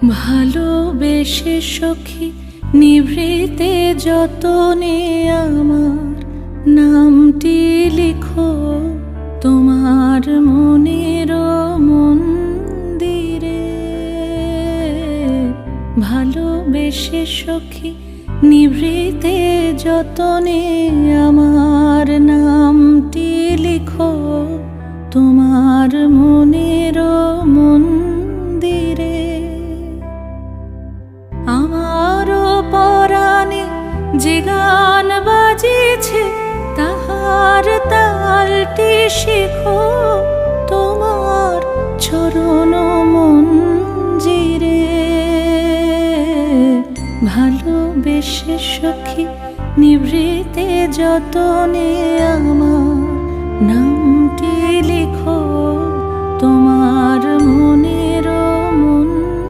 ভালোবেসে সখী নিভৃতে যতনে আমার নামটি লিখো তোমার মনের মন্দিরে। ভালোবেসে সখী নিভৃতে যতনে আমার নামটি লিখো তোমার মনের মন্দিরে। আমারও পরাণে যে গান বাজিছে তাহার তালটি শেখো তোমার চরণ মঞ্জিরে। ভালোবেসে সখী নিভৃতে যতনে আমার নাম